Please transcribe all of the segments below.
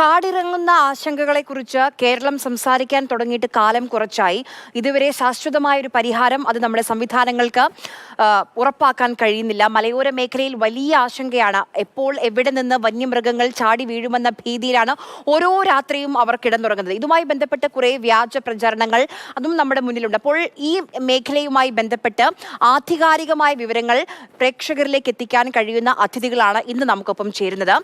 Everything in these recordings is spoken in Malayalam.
കാടിറങ്ങുന്ന ആശങ്കകളെക്കുറിച്ച് കേരളം സംസാരിക്കാൻ തുടങ്ങിയിട്ട് കാലം കുറച്ചായി. ഇതുവരെ ശാശ്വതമായൊരു പരിഹാരം അത് നമ്മുടെ സംവിധാനങ്ങൾക്ക് ഉറപ്പാക്കാൻ കഴിയുന്നില്ല. മലയോര മേഖലയിൽ വലിയ ആശങ്കയാണ്. എപ്പോൾ എവിടെ നിന്ന് വന്യമൃഗങ്ങൾ ചാടി വീഴുമെന്ന ഭീതിയിലാണ് ഓരോ രാത്രിയും അവർ കിടന്നുറങ്ങുന്നത്. ഇതുമായി ബന്ധപ്പെട്ട് കുറേ വ്യാജ പ്രചാരണങ്ങൾ അതും നമ്മുടെ മുന്നിലുണ്ട്. അപ്പോൾ ഈ മേഖലയുമായി ബന്ധപ്പെട്ട് ആധികാരികമായ വിവരങ്ങൾ പ്രേക്ഷകരിലേക്ക് എത്തിക്കാൻ കഴിയുന്ന അതിഥികളാണ് ഇന്ന് നമുക്കൊപ്പം ചേരുന്നത്.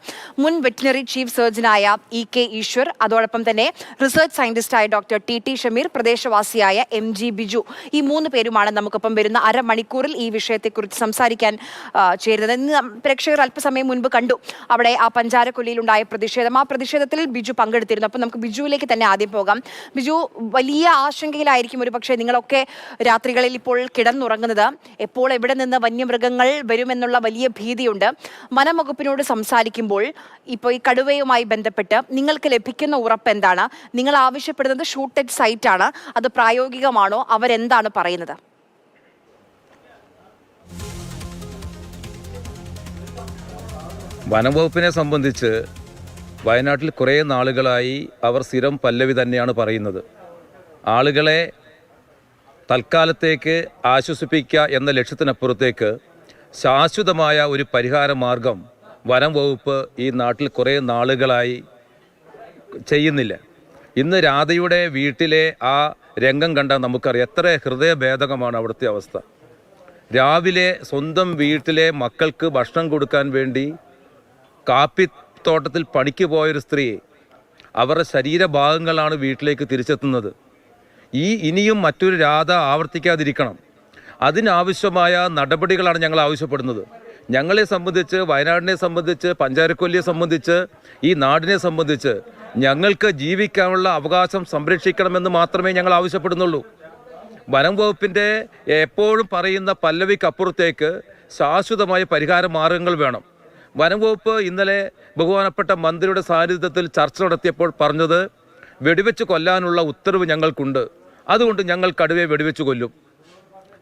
മുൻ വെറ്റിനറി ചീഫ് സർജനായ E.K. ഈശ്വർ, അതോടൊപ്പം തന്നെ റിസർച്ച് സയന്റിസ്റ്റായ ഡോക്ടർ T.T. ഷമീർ, പ്രദേശവാസിയായ M.G. ബിജു. ഈ മൂന്ന് പേരുമാണ് നമുക്കൊപ്പം വരുന്ന അരമണിക്കൂറിൽ ഈ വിഷയത്തെക്കുറിച്ച് സംസാരിക്കാൻ ചേരുന്നത്. ഇന്ന് പ്രേക്ഷകർ അല്പസമയം മുൻപ് കണ്ടു അവിടെ ആ പഞ്ചാരക്കൊല്ലിയിലുണ്ടായ പ്രതിഷേധം. ആ പ്രതിഷേധത്തിൽ ബിജു പങ്കെടുത്തിരുന്നു. അപ്പം നമുക്ക് ബിജുവിലേക്ക് തന്നെ ആദ്യം പോകാം. ബിജു, വലിയ ആശങ്കയിലായിരിക്കും ഒരു പക്ഷേ നിങ്ങളൊക്കെ രാത്രികളിൽ ഇപ്പോൾ കിടന്നുറങ്ങുന്നത്. എപ്പോൾ എവിടെ നിന്ന് വന്യമൃഗങ്ങൾ വരുമെന്നുള്ള വലിയ ഭീതിയുണ്ട്. വനംവകുപ്പിനോട് സംസാരിക്കുമ്പോൾ ഇപ്പോൾ ഈ കടുവയുമായി ബന്ധപ്പെട്ട് നിങ്ങൾക്ക് ലഭിക്കുന്ന ഉറപ്പ് എന്താണ്? നിങ്ങൾ ആവശ്യപ്പെടുന്നത് ഷൂട്ടഡ് സൈറ്റ് ആണ്, അത് പ്രായോഗികമാണോ? അവരെന്താണ് പറയുന്നത്? വനംവകുപ്പിനെ സംബന്ധിച്ച് വയനാട്ടിൽ കുറേ നാളുകളായി അവർ സ്ഥിരം പല്ലവി തന്നെയാണ് പറയുന്നത്. ആളുകളെ തൽക്കാലത്തേക്ക് ആശ്വസിപ്പിക്കുക എന്ന ലക്ഷ്യത്തിനപ്പുറത്തേക്ക് ശാശ്വതമായ ഒരു പരിഹാര മാർഗം വനം വകുപ്പ് ഈ നാട്ടിൽ കുറേ നാളുകളായി ചെയ്യുന്നില്ല. ഇന്ന് രാധയുടെ വീട്ടിലെ ആ രംഗം കണ്ടാൽ നമുക്കറിയാം എത്ര ഹൃദയഭേദകമാണ് അവിടുത്തെ അവസ്ഥ. രാവിലെ സ്വന്തം വീട്ടിലെ മക്കൾക്ക് ഭക്ഷണം കൊടുക്കാൻ വേണ്ടി കാപ്പിത്തോട്ടത്തിൽ പണിക്ക് പോയൊരു സ്ത്രീ അവരുടെ ശരീരഭാഗങ്ങളാണ് വീട്ടിലേക്ക് തിരിച്ചെത്തുന്നത്. ഇനിയും മറ്റൊരു രാധ ആവർത്തിക്കാതിരിക്കണം. അതിനാവശ്യമായ നടപടികളാണ് ഞങ്ങൾ ആവശ്യപ്പെടുന്നത്. ഞങ്ങളെ സംബന്ധിച്ച്, വയനാടിനെ സംബന്ധിച്ച്, പഞ്ചാരക്കൊല്ലിയെ സംബന്ധിച്ച്, ഈ നാടിനെ സംബന്ധിച്ച് ഞങ്ങൾക്ക് ജീവിക്കാനുള്ള അവകാശം സംരക്ഷിക്കണമെന്ന് മാത്രമേ ഞങ്ങൾ ആവശ്യപ്പെടുന്നുള്ളൂ. വനം വകുപ്പിൻ്റെ എപ്പോഴും പറയുന്ന പല്ലവിക്കപ്പുറത്തേക്ക് ശാശ്വതമായ പരിഹാര മാർഗങ്ങൾ വേണം. വനം വകുപ്പ് ഇന്നലെ ബഹുമാനപ്പെട്ട മന്ത്രിയുടെ സാന്നിധ്യത്തിൽ ചർച്ച നടത്തിയപ്പോൾ പറഞ്ഞത് വെടിവെച്ച് കൊല്ലാനുള്ള ഉത്തരവ് ഞങ്ങൾക്കുണ്ട്, അതുകൊണ്ട് ഞങ്ങൾ കടുവയെ വെടിവെച്ച് കൊല്ലും.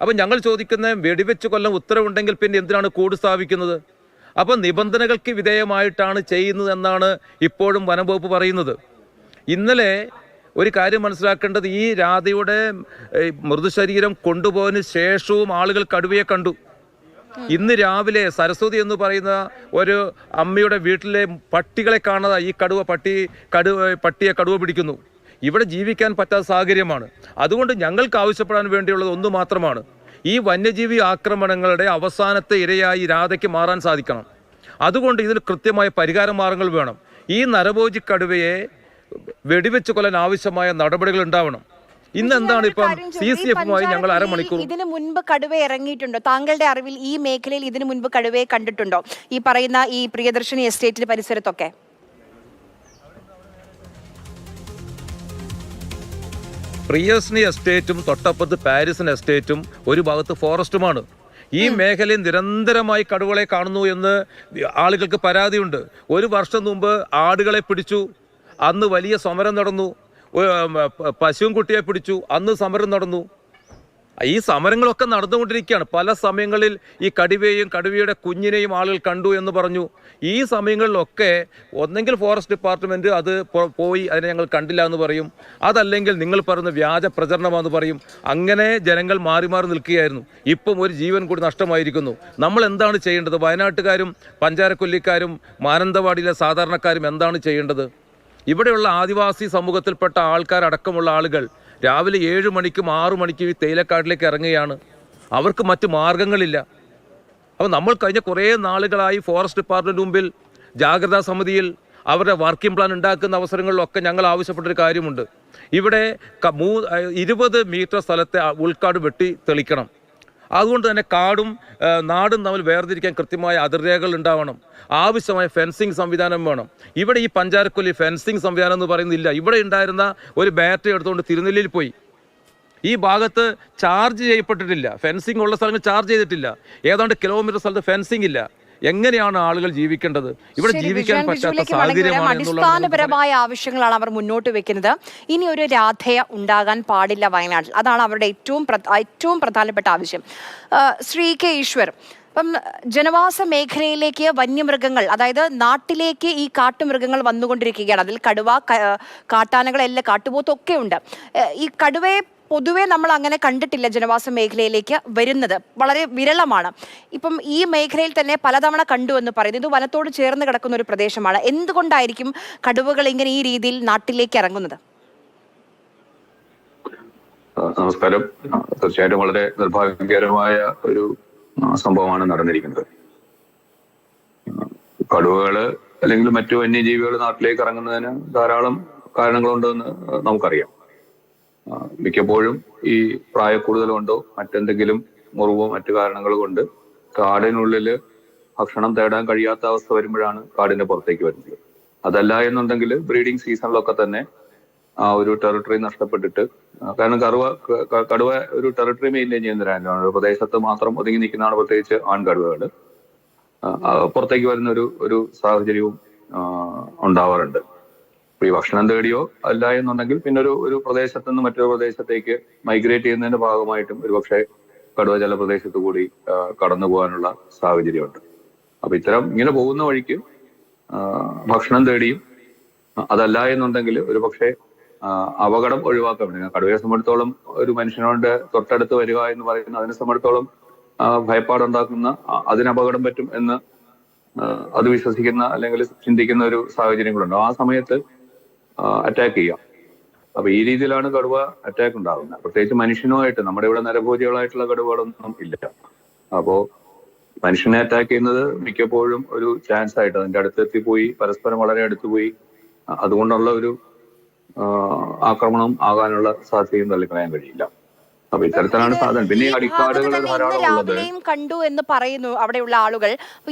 അപ്പം ഞങ്ങൾ ചോദിക്കുന്ന വെടിവെച്ച് കൊല്ലം ഉത്തരവുണ്ടെങ്കിൽ പിന്നെ എന്തിനാണ് കൂട് സ്ഥാപിക്കുന്നത്? അപ്പം നിബന്ധനകൾക്ക് വിധേയമായിട്ടാണ് ചെയ്യുന്നത് എന്നാണ് ഇപ്പോഴും വനം വകുപ്പ് പറയുന്നത്. ഇന്നലെ ഒരു കാര്യം മനസ്സിലാക്കേണ്ടത്, ഈ രാധയുടെ മൃതശരീരം കൊണ്ടുപോയതിന് ശേഷവും ആളുകൾ കടുവയെ കണ്ടു. ഇന്ന് രാവിലെ സരസ്വതി എന്ന് പറയുന്ന ഒരു അമ്മയുടെ വീട്ടിലെ പട്ടികളെ കാണാതെ ഈ പട്ടിയെ കടുവ പിടിക്കുന്നു. ഇവിടെ ജീവിക്കാൻ പറ്റാത്ത സാഹചര്യമാണ്. അതുകൊണ്ട് ഞങ്ങൾക്ക് ആവശ്യപ്പെടാൻ വേണ്ടിയുള്ളത് ഒന്ന് മാത്രമാണ്, ഈ വന്യജീവി ആക്രമണങ്ങളുടെ അവസാനത്തെ ഇരയായി രാധയ്ക്ക് മാറാൻ സാധിക്കണം. അതുകൊണ്ട് ഇതിന് കൃത്യമായ പരിഹാര മാർഗങ്ങൾ വേണം. ഈ നരഭോജി കടുവയെ വെടിവെച്ച് കൊല്ലാൻ ആവശ്യമായ നടപടികൾ ഉണ്ടാവണം. ഇന്ന് എന്താണ് ഇപ്പം CCFുമായി ഞങ്ങൾ അരമണിക്കൂർ. ഇതിനു മുൻപ് കടുവ ഇറങ്ങിയിട്ടുണ്ടോ? താങ്കളുടെ അറിവിൽ ഈ മേഖലയിൽ ഇതിനു മുൻപ് കടുവയെ കണ്ടിട്ടുണ്ടോ? ഈ പറയുന്ന ഈ പ്രിയദർശിനി എസ്റ്റേറ്റിന്റെ പരിസരത്തൊക്കെ പ്രിയദർശിനി എസ്റ്റേറ്റും തൊട്ടപ്പുറത്ത് പാരിസൺ എസ്റ്റേറ്റും ഒരു ഭാഗത്ത് ഫോറസ്റ്റുമാണ്. ഈ മേഖലയിൽ നിരന്തരമായി കടുവകളെ കാണുന്നു എന്ന് ആളുകൾക്ക് പരാതിയുണ്ട്. ഒരു വർഷം മുമ്പ് ആടുകളെ പിടിച്ചു, അന്ന് വലിയ സമരം നടന്നു. പശുവും കുട്ടിയെ പിടിച്ചു, അന്ന് സമരം നടന്നു. ഈ സമരങ്ങളൊക്കെ നടന്നുകൊണ്ടിരിക്കുകയാണ്. പല സമയങ്ങളിൽ ഈ കടുവയുടെ കുഞ്ഞിനെയും ആളുകൾ കണ്ടു എന്ന് പറഞ്ഞു. ഈ സമയങ്ങളിലൊക്കെ ഒന്നെങ്കിൽ ഫോറസ്റ്റ് ഡിപ്പാർട്ട്മെൻറ്റ് അത് പോയി അതിനെ ഞങ്ങൾ കണ്ടില്ല എന്ന് പറയും, അതല്ലെങ്കിൽ നിങ്ങൾ പറയുന്ന വ്യാജ പ്രചരണമാണെന്ന് പറയും. അങ്ങനെ ജനങ്ങൾ മാറി മാറി നിൽക്കുകയായിരുന്നു. ഇപ്പം ഒരു ജീവൻ കൂടി നഷ്ടമായിരിക്കുന്നു. നമ്മൾ എന്താണ് ചെയ്യേണ്ടത്? വയനാട്ടുകാരും പഞ്ചാരക്കൊല്ലിക്കാരും മാനന്തവാടിയിലെ സാധാരണക്കാരും എന്താണ് ചെയ്യേണ്ടത്? ഇവിടെയുള്ള ആദിവാസി സമൂഹത്തിൽപ്പെട്ട ആൾക്കാരടക്കമുള്ള ആളുകൾ രാവിലെ 7 മണിക്കും 6 മണിക്കും ഈ തേയിലക്കാട്ടിലേക്ക് ഇറങ്ങുകയാണ്. അവർക്ക് മറ്റു മാർഗങ്ങളില്ല. അപ്പോൾ നമ്മൾ കഴിഞ്ഞ കുറേ നാളുകളായി ഫോറസ്റ്റ് ഡിപ്പാർട്ട്മെൻറ്റ് മുമ്പിൽ ജാഗ്രതാ സമിതിയിൽ അവരുടെ വർക്കിംഗ് പ്ലാൻ ഉണ്ടാക്കുന്ന അവസരങ്ങളിലൊക്കെ ഞങ്ങൾ ആവശ്യപ്പെട്ടൊരു കാര്യമുണ്ട്. ഇവിടെ 20 മീറ്റർ സ്ഥലത്തെ ഉൾക്കാട് വെട്ടി തെളിക്കണം. അതുകൊണ്ട് തന്നെ കാടും നാടും തമ്മിൽ വേർതിരിക്കാൻ കൃത്യമായ അതിർരേഖകൾ ഉണ്ടാവണം. ആവശ്യമായ ഫെൻസിങ് സംവിധാനം വേണം. ഇവിടെ ഈ പഞ്ചാരക്കൊല്ലി ഫെൻസിങ് സംവിധാനം എന്ന് പറയുന്നില്ല. ഇവിടെ ഉണ്ടായിരുന്ന ഒരു ബാറ്ററി എടുത്തുകൊണ്ട് തിരുനെല്ലിയിൽ പോയി. ഈ ഭാഗത്ത് ചാർജ് ചെയ്യപ്പെട്ടിട്ടില്ല. ഫെൻസിങ് ഉള്ള സ്ഥലങ്ങൾ ചാർജ് ചെയ്തിട്ടില്ല. ഏതാണ്ട് കിലോമീറ്റർ സ്ഥലത്ത് ഫെൻസിങ് ഇല്ല. എങ്ങനെയാണ് ആളുകൾ ജീവിക്കേണ്ടത്? ഇവിടെ ജീവിക്കാൻ പറ്റാത്ത സാഹചര്യമാണ്. അടിസ്ഥാനപരമായ ആവശ്യങ്ങളാണ് അവർ മുന്നോട്ട് വെക്കുന്നത്. ഇനി ഒരു രാധയ ഉണ്ടാകാൻ പാടില്ല വയനാട്ടിൽ. അതാണ് അവരുടെ ഏറ്റവും പ്രധാനപ്പെട്ട ആവശ്യം. ശ്രീ K. ഈശ്വർ, അപ്പം ജനവാസ മേഖലയിലേക്ക് വന്യമൃഗങ്ങൾ, അതായത് നാട്ടിലേക്ക് ഈ കാട്ടുമൃഗങ്ങൾ വന്നുകൊണ്ടിരിക്കുകയാണ്. അതിൽ കടുവ, കാട്ടാനകളെല്ലാം, കാട്ടുപോത്തൊക്കെ ഉണ്ട്. ഈ കടുവയെ പൊതുവെ നമ്മൾ അങ്ങനെ കണ്ടിട്ടില്ല ജനവാസ മേഖലയിലേക്ക് വരുന്നത്, വളരെ വിരളമാണ്. ഇപ്പം ഈ മേഖലയിൽ തന്നെ പലതവണ കണ്ടു എന്ന് പറയുന്നത്. ഇത് വനത്തോട് ചേർന്ന് കിടക്കുന്ന ഒരു പ്രദേശമാണ്. എന്തുകൊണ്ടായിരിക്കും കടുവകൾ ഇങ്ങനെ ഈ രീതിയിൽ നാട്ടിലേക്ക് ഇറങ്ങുന്നത്? നമസ്കാരം. തീർച്ചയായിട്ടും വളരെ നിർഭാഗ്യകരമായ ഒരു സംഭവമാണ് നടന്നിരിക്കുന്നത്. കടുവകള് അല്ലെങ്കിൽ മറ്റു വന്യജീവികൾ നാട്ടിലേക്ക് ഇറങ്ങുന്നതിന് ധാരാളം കാരണങ്ങളുണ്ടെന്ന് നമുക്കറിയാം. മിക്കപ്പോഴും ഈ പ്രായക്കൂടുതൽ കൊണ്ടോ മറ്റെന്തെങ്കിലും മുറിവോ മറ്റു കാരണങ്ങൾ കൊണ്ട് കാടിനുള്ളില് ഭക്ഷണം തേടാൻ കഴിയാത്ത അവസ്ഥ വരുമ്പോഴാണ് കാടിന്റെ പുറത്തേക്ക് വരുന്നത്. അതല്ല എന്നുണ്ടെങ്കിൽ ബ്രീഡിംഗ് സീസണിലൊക്കെ തന്നെ ആ ഒരു ടെറിട്ടറി നഷ്ടപ്പെട്ടിട്ട്, കാരണം കടുവ ഒരു ടെറിട്ടറി മെയിൻറ്റെയിൻ ചെയ്യുന്നവരാണ്. ഒരു പ്രദേശത്ത് മാത്രം ഒതുങ്ങി നിൽക്കുന്നതാണ് പ്രത്യേകിച്ച് ആൺകടുവകൾ. പുറത്തേക്ക് വരുന്ന ഒരു സാഹചര്യവും ഉണ്ടാവാറുണ്ട്. ഈ ഭക്ഷണം തേടിയോ അല്ല എന്നുണ്ടെങ്കിൽ പിന്നെ ഒരു പ്രദേശത്ത് നിന്ന് മറ്റൊരു പ്രദേശത്തേക്ക് മൈഗ്രേറ്റ് ചെയ്യുന്നതിന്റെ ഭാഗമായിട്ടും ഒരുപക്ഷെ കടുവ ചില പ്രദേശത്ത് കൂടി കടന്നു പോകാനുള്ള സാഹചര്യമുണ്ട്. അപ്പൊ ഇങ്ങനെ പോകുന്ന വഴിക്ക് ഭക്ഷണം തേടിയും അതല്ല എന്നുണ്ടെങ്കിൽ ഒരുപക്ഷെ അപകടം ഒഴിവാക്കാൻ പറ്റും. കടുവയെ സംബന്ധിച്ചോളം ഒരു മനുഷ്യനോട് തൊട്ടടുത്ത് വരിക എന്ന് പറയുന്നത് അതിനെ സംബന്ധിച്ചോളം ഭയപ്പാടുണ്ടാക്കുന്ന, അതിന് അപകടം പറ്റും എന്ന് അത് വിശ്വസിക്കുന്ന അല്ലെങ്കിൽ ചിന്തിക്കുന്ന ഒരു സാഹചര്യങ്ങളുണ്ട്. ആ സമയത്ത് അറ്റാക്ക് ചെയ്യാം. അപ്പൊ ഈ രീതിയിലാണ് കടുവ അറ്റാക്ക് ഉണ്ടാകുന്നത്. പ്രത്യേകിച്ച് മനുഷ്യനുമായിട്ട്, നമ്മുടെ ഇവിടെ നരഭോജികളായിട്ടുള്ള കടുവകളൊന്നും ഇല്ല. അപ്പോ മനുഷ്യനെ അറ്റാക്ക് ചെയ്യുന്നത് മിക്കപ്പോഴും ഒരു ചാൻസ് ആയിട്ട് അതിന്റെ അടുത്തെത്തി പോയി പരസ്പരം വളരെ അടുത്ത് പോയി അതുകൊണ്ടുള്ള ഒരു ആക്രമണം ആകാനുള്ള സാധ്യതയും തള്ളിക്കളയാൻ കഴിയില്ല. അപ്പൊ ഇത്തരത്തിലാണ് സാധനം. പിന്നെ ഈ അടിക്കാടുകൾ ധാരാളം ഉള്ളത് കണ്ടു എന്ന് പറയുന്നു അവിടെയുള്ള ആളുകൾ.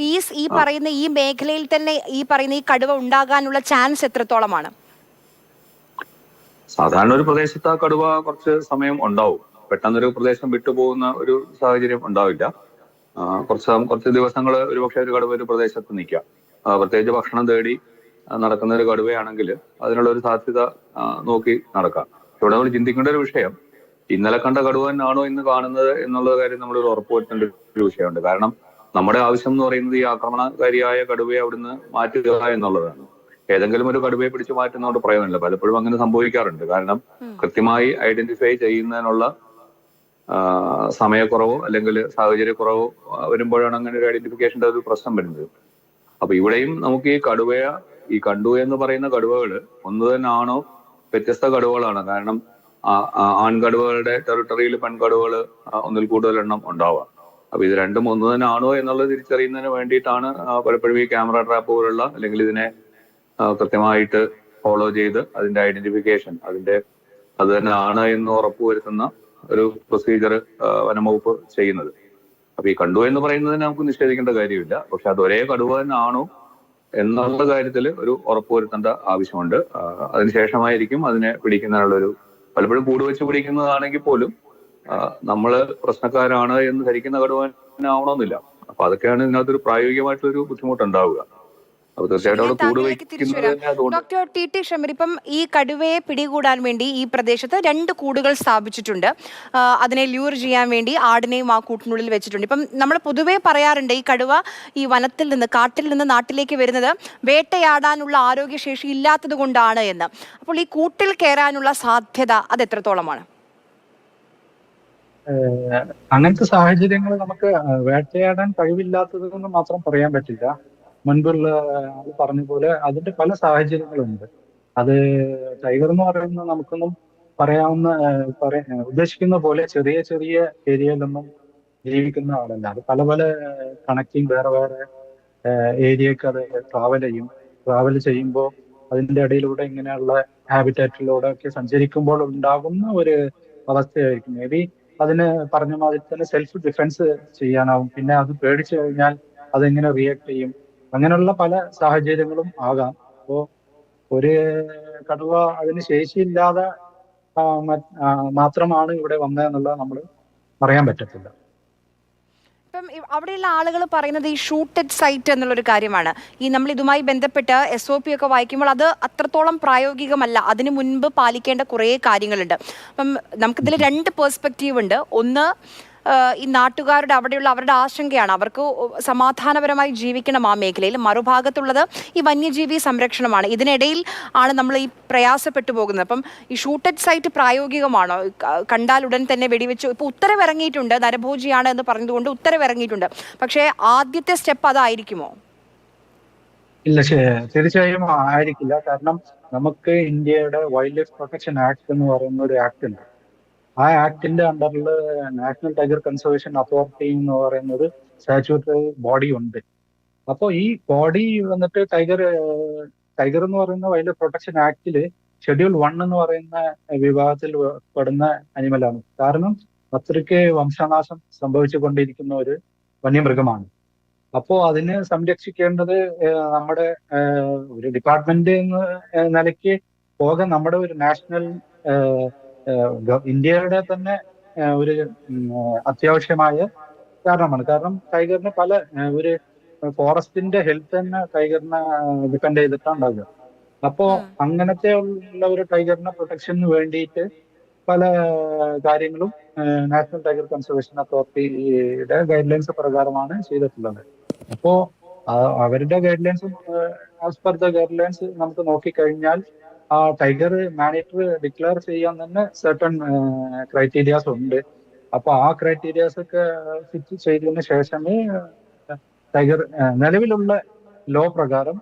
ഈ പറയുന്ന ഈ മേഖലയിൽ തന്നെ ഈ പറയുന്ന ഈ കടുവ ഉണ്ടാകാനുള്ള ചാൻസ് എത്രത്തോളമാണ്? സാധാരണ ഒരു പ്രദേശത്ത് ആ കടുവ കുറച്ച് സമയം ഉണ്ടാവും. പെട്ടെന്നൊരു പ്രദേശം വിട്ടുപോകുന്ന ഒരു സാഹചര്യം ഉണ്ടാവില്ല. കുറച്ച് ദിവസങ്ങൾ ഒരുപക്ഷെ ഒരു കടുവ ഒരു പ്രദേശത്ത് നിൽക്കാം. പ്രത്യേകിച്ച് ഭക്ഷണം തേടി നടക്കുന്ന ഒരു കടുവയാണെങ്കിൽ അതിനുള്ള ഒരു സാധ്യത നോക്കി നടക്കാം. ഇവിടെ നമ്മൾ ചിന്തിക്കേണ്ട ഒരു വിഷയം, ഇന്നലെ കണ്ട കടുവ തന്നെയാണോ ഇന്ന് കാണുന്നത് എന്നുള്ള കാര്യം നമ്മൾ ഉറപ്പുവരുത്തേണ്ട ഒരു വിഷയമുണ്ട്. കാരണം നമ്മുടെ ആവശ്യം എന്ന് പറയുന്നത് ഈ ആക്രമണകാരിയായ കടുവയെ അവിടുന്ന് മാറ്റുക എന്നുള്ളതാണ്. ഏതെങ്കിലും ഒരു കടുവയെ പിടിച്ചു മാറ്റുന്നതുകൊണ്ട് പ്രയോജനമില്ല. പലപ്പോഴും അങ്ങനെ സംഭവിക്കാറുണ്ട്. കാരണം കൃത്യമായി ഐഡന്റിഫൈ ചെയ്യുന്നതിനുള്ള സമയക്കുറവോ അല്ലെങ്കിൽ സാഹചര്യക്കുറവോ വരുമ്പോഴാണ് അങ്ങനെ ഒരു ഐഡന്റിഫിക്കേഷന്റെ ഒരു പ്രശ്നം വരുന്നത്. അപ്പൊ ഇവിടെയും നമുക്ക് ഈ കണ്ടു എന്ന് പറയുന്ന കടുവകള് ഒന്ന് തന്നെ ആണോ വ്യത്യസ്ത കടുവകളാണ്. കാരണം ആൺകടുവകളുടെ ടെറിട്ടറിയിൽ പെൺകടുവകൾ ഒന്നിൽ കൂടുതൽ എണ്ണം ഉണ്ടാവാം. അപ്പൊ ഇത് രണ്ടും ഒന്ന് തന്നെ ആണോ എന്നുള്ളത് തിരിച്ചറിയുന്നതിന് വേണ്ടിയിട്ടാണ് പലപ്പോഴും ഈ ക്യാമറ ട്രാപ്പ് പോലുള്ള അല്ലെങ്കിൽ ഇതിനെ കൃത്യമായിട്ട് ഫോളോ ചെയ്ത് അതിന്റെ ഐഡന്റിഫിക്കേഷൻ അത് തന്നെ ആണ് എന്ന് ഉറപ്പുവരുത്തുന്ന ഒരു പ്രൊസീജിയർ വനംവകുപ്പ് ചെയ്യുന്നത്. അപ്പൊ ഈ കടുവ എന്ന് പറയുന്നതിന് നമുക്ക് നിഷേധിക്കേണ്ട കാര്യമില്ല. പക്ഷെ അത് ഒരേ കടുവ തന്നെ ആണോ എന്നുള്ള കാര്യത്തിൽ ഒരു ഉറപ്പുവരുത്തേണ്ട ആവശ്യമുണ്ട്. അതിനുശേഷമായിരിക്കും അതിനെ പിടിക്കുന്നതിനുള്ളൊരു, പലപ്പോഴും കൂടുവെച്ച് പിടിക്കുന്നതാണെങ്കിൽ പോലും നമ്മള് പ്രശ്നക്കാരാണ് എന്ന് ധരിക്കുന്ന കടുവനാവണമെന്നില്ല. അപ്പൊ അതൊക്കെയാണ് ഇതിനകത്തൊരു പ്രായോഗികമായിട്ടുള്ളൊരു ബുദ്ധിമുട്ടുണ്ടാവുക. അപ്പൊ തീർച്ചയായിട്ടും അവിടെ ഡോക്ടർ ടി ഷമീർ, ഇപ്പം ഈ കടുവയെ പിടികൂടാൻ വേണ്ടി ഈ പ്രദേശത്ത് 2 കൂടുകൾ സ്ഥാപിച്ചിട്ടുണ്ട്. അതിനെ ല്യൂർ ചെയ്യാൻ വേണ്ടി ആടിനെയും ആ കൂട്ടിനുള്ളിൽ വെച്ചിട്ടുണ്ട്. ഇപ്പം നമ്മൾ പൊതുവേ പറയാറുണ്ട് ഈ കടുവ ഈ കാട്ടിൽ നിന്ന് നാട്ടിലേക്ക് വരുന്നത് വേട്ടയാടാനുള്ള ആരോഗ്യശേഷി ഇല്ലാത്തത് കൊണ്ടാണ് എന്ന്. അപ്പോൾ ഈ കൂട്ടിൽ കയറാനുള്ള സാധ്യത അത് എത്രത്തോളമാണ്? അങ്ങനത്തെ സാഹചര്യങ്ങൾ നമുക്ക് വേട്ടയാടാൻ കഴിവില്ലാത്തതെന്ന് മാത്രം പറയാൻ പറ്റില്ല. മുൻപുള്ള ആൾ പറഞ്ഞ പോലെ അതിന്റെ പല സാഹചര്യങ്ങളുണ്ട്. അത് ടൈഗർ എന്ന് പറയുന്നത് നമുക്കൊന്നും ഉദ്ദേശിക്കുന്ന പോലെ ചെറിയ ചെറിയ ഏരിയയിലൊന്നും ജീവിക്കുന്ന ആളല്ല. അത് പല കണക്റ്റിംഗ് വേറെ ഏരിയക്ക് അത് ട്രാവൽ ചെയ്യുമ്പോൾ അതിന്റെ ഇടയിലൂടെ ഇങ്ങനെയുള്ള ഹാബിറ്റാറ്റിലൂടെ ഒക്കെ സഞ്ചരിക്കുമ്പോൾ ഉണ്ടാകുന്ന ഒരു അവസ്ഥയായിരിക്കും. മേ ബി അതിന് പറഞ്ഞ മാതിരി തന്നെ സെൽഫ് ഡിഫെൻസ് ചെയ്യാനാവും. പിന്നെ അത് പേടിച്ചു കഴിഞ്ഞാൽ അതെങ്ങനെ റിയാക്ട് ചെയ്യും, അങ്ങനെയുള്ള പല സാഹചര്യങ്ങളും ആകാം. അപ്പോ ഒരു കടുവ അതിന് ശേഷിയില്ലാതെ മാത്രമാണ് ഇവിടെ വന്നതെന്നുള്ളത് നമ്മൾ പറയാൻ പറ്റത്തില്ല. ഇപ്പം അവിടെയുള്ള ആളുകൾ പറയുന്നത് ഈ ഷൂട്ടഡ് സൈറ്റ് എന്നുള്ളൊരു കാര്യമാണ്. നമ്മൾ ഇതുമായി ബന്ധപ്പെട്ട് SOP ഒക്കെ വായിക്കുമ്പോൾ അത് അത്രത്തോളം പ്രായോഗികമല്ല. അതിനു മുൻപ് പാലിക്കേണ്ട കുറേ കാര്യങ്ങളുണ്ട്. അപ്പം നമുക്കിതിൽ 2 പേഴ്സ്പെക്റ്റീവ് ഉണ്ട്. ഒന്ന്, ഈ നാട്ടുകാരുടെ അവിടെയുള്ള അവരുടെ ആശങ്കയാണ്. അവർക്ക് സമാധാനപരമായി ജീവിക്കണം ആ മേഖലയിൽ. മറുഭാഗത്തുള്ളത് ഈ വന്യജീവി സംരക്ഷണമാണ്. ഇതിനിടയിൽ ആണ് നമ്മൾ ഈ പ്രയാസപ്പെട്ടു പോകുന്നത്. അപ്പം ഈ ഷൂട്ടഡ് സൈറ്റ് പ്രായോഗികമാണോ? കണ്ടാൽ ഉടൻ തന്നെ വെടിവെച്ച് ഇപ്പോൾ ഉത്തരവ് ഇറങ്ങിയിട്ടുണ്ട്, നരഭോജിയാണ് എന്ന് പറഞ്ഞതുകൊണ്ട് ഉത്തരവ് ഇറങ്ങിയിട്ടുണ്ട്. പക്ഷേ ആദ്യത്തെ സ്റ്റെപ്പ് അതായിരിക്കുമോ? ഇല്ല, തീർച്ചയായും ആയിരിക്കില്ല. കാരണം നമുക്ക് ഇന്ത്യയുടെ വൈൽഡ് ലൈഫ് പ്രൊട്ടക്ഷൻ ആക്ട് എന്ന് പറയുന്ന ഒരു ആക്ട് ഉണ്ട്. ആ ആക്ടിന്റെ അണ്ടറിൽ നാഷണൽ ടൈഗർ കൺസർവേഷൻ അതോറിറ്റി എന്ന് പറയുന്ന ഒരു സ്റ്റാറ്റ്യൂട്ടറി ബോഡി ഉണ്ട്. അപ്പോൾ ഈ ബോഡി വന്നിട്ട് ടൈഗർ എന്ന് പറയുന്ന വൈൽഡ് ലൈഫ് പ്രൊട്ടക്ഷൻ ആക്ടില് ഷെഡ്യൂൾ 1 എന്ന് പറയുന്ന വിഭാഗത്തിൽ പെടുന്ന അനിമലാണ്. കാരണം അത്രയ്ക്ക് വംശനാശം സംഭവിച്ചുകൊണ്ടിരിക്കുന്ന ഒരു വന്യമൃഗമാണ്. അപ്പോ അതിനെ സംരക്ഷിക്കേണ്ടത് നമ്മുടെ ഒരു ഡിപ്പാർട്ട്മെന്റ് എന്ന നിലയ്ക്ക് പോകാൻ നമ്മുടെ ഒരു നാഷണൽ ഇന്ത്യയുടെ തന്നെ ഒരു അത്യാവശ്യമായ കാരണമാണ്. കാരണം ടൈഗറിന് പല ഒരു ഫോറസ്റ്റിന്റെ ഹെൽത്ത് തന്നെ ടൈഗറിനെ ഡിപ്പെൻഡ് ചെയ്തിട്ടാണ് ഉണ്ടാവുക. അപ്പോ അങ്ങനത്തെ ഉള്ള ഒരു ടൈഗറിനെ പ്രൊട്ടക്ഷന് വേണ്ടിയിട്ട് പല കാര്യങ്ങളും നാഷണൽ ടൈഗർ കൺസർവേഷൻ അതോറിറ്റിയുടെ ഗൈഡ് ലൈൻസ് പ്രകാരമാണ് ചെയ്തിട്ടുള്ളത്. അപ്പോ അവരുടെ ഗൈഡ് ലൈൻസും as per the guidelines നമുക്ക് നോക്കിക്കഴിഞ്ഞാൽ ആ ടൈഗർ മാനിറ്റർ ഡിക്ലെയർ ചെയ്യാൻ തന്നെ സർട്ടൺ ക്രൈറ്റീരിയാസ് ഉണ്ട്. അപ്പൊ ആ ക്രൈറ്റീരിയാസ് ഒക്കെ ഫിറ്റ് ചെയ്തതിന് ശേഷമേ ടൈഗർ നിലവിലുള്ള ലോ പ്രകാരം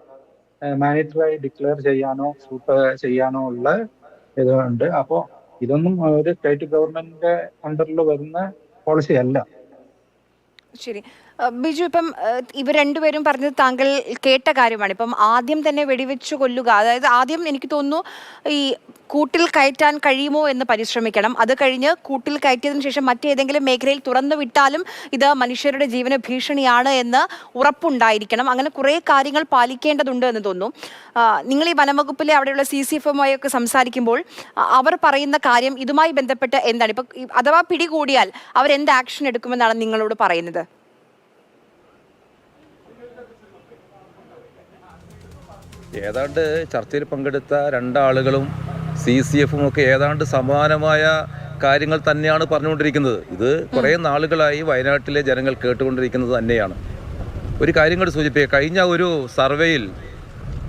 മാനിറ്ററായി ഡിക്ലെയർ ചെയ്യാനോ ഷൂട്ട് ചെയ്യാനോ ഉള്ള ഇതുണ്ട്. അപ്പോ ഇതൊന്നും ഒരു സ്റ്റേറ്റ് ഗവൺമെന്റിന്റെ അണ്ടറിൽ വരുന്ന പോളിസി അല്ല. ശരി ബിജു, ഇപ്പം ഇവർ രണ്ടുപേരും പറഞ്ഞത് താങ്കൾ കേട്ട കാര്യമാണ്. ഇപ്പം ആദ്യം തന്നെ വെടിവെച്ചു കൊല്ലുക, അതായത് ആദ്യം എനിക്ക് തോന്നുന്നു ഈ കൂട്ടിൽ കയറ്റാൻ കഴിയുമോ എന്ന് പരിശ്രമിക്കണം. അത് കഴിഞ്ഞ് കൂട്ടിൽ കയറ്റിയതിനു ശേഷം മറ്റേതെങ്കിലും മേഖലയിൽ തുറന്നു വിട്ടാലും ഇത് മനുഷ്യരുടെ ജീവന ഭീഷണിയാണ് എന്ന് ഉറപ്പുണ്ടായിരിക്കണം. അങ്ങനെ കുറേ കാര്യങ്ങൾ പാലിക്കേണ്ടതുണ്ട് എന്ന് തോന്നുന്നു. നിങ്ങൾ ഈ വനംവകുപ്പിലെ അവിടെയുള്ള CCFമായി ഒക്കെ സംസാരിക്കുമ്പോൾ അവർ പറയുന്ന കാര്യം ഇതുമായി ബന്ധപ്പെട്ട് എന്താണ്? ഇപ്പം അഥവാ പിടികൂടിയാൽ അവരെന്ത് ആക്ഷൻ എടുക്കുമെന്നാണ് നിങ്ങളോട് പറയുന്നത്? ഏതാണ്ട് ചർച്ചയിൽ പങ്കെടുത്ത രണ്ടാളുകളും CCFും ഒക്കെ ഏതാണ്ട് സമാനമായ കാര്യങ്ങൾ തന്നെയാണ് പറഞ്ഞുകൊണ്ടിരിക്കുന്നത്. ഇത് കുറേ നാളുകളായി വയനാട്ടിലെ ജനങ്ങൾ കേട്ടുകൊണ്ടിരിക്കുന്നത് തന്നെയാണ്. ഒരു കാര്യം കൂടി സൂചിപ്പിക്കുക, കഴിഞ്ഞ ഒരു സർവേയിൽ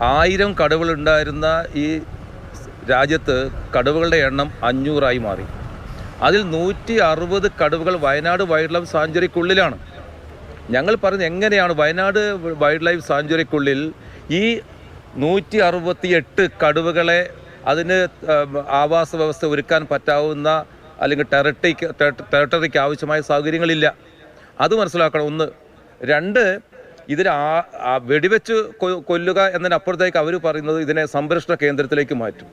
1000 കടുവകളുണ്ടായിരുന്ന ഈ രാജ്യത്ത് കടുവകളുടെ എണ്ണം 500ആയി മാറി. അതിൽ 160 കടുവകൾ വയനാട് വൈൽഡ് ലൈഫ് സാഞ്ചുറിക്കുള്ളിലാണ്. ഞങ്ങൾ പറഞ്ഞത് എങ്ങനെയാണ് വയനാട് വൈൽഡ് ലൈഫ് സാഞ്ചുറിക്കുള്ളിൽ ഈ 168 കടുവകളെ അതിന് ആവാസ വ്യവസ്ഥ ഒരുക്കാൻ പറ്റാവുന്ന അല്ലെങ്കിൽ ടെറിട്ടറിക്ക് ആവശ്യമായ സൗകര്യങ്ങളില്ല. അത് മനസ്സിലാക്കണം. 1. 2, ഇതിന് വെടിവെച്ച് കൊല്ലുക എന്നതിനപ്പുറത്തേക്ക് അവർ പറയുന്നത് ഇതിനെ സംരക്ഷണ കേന്ദ്രത്തിലേക്ക് മാറ്റും.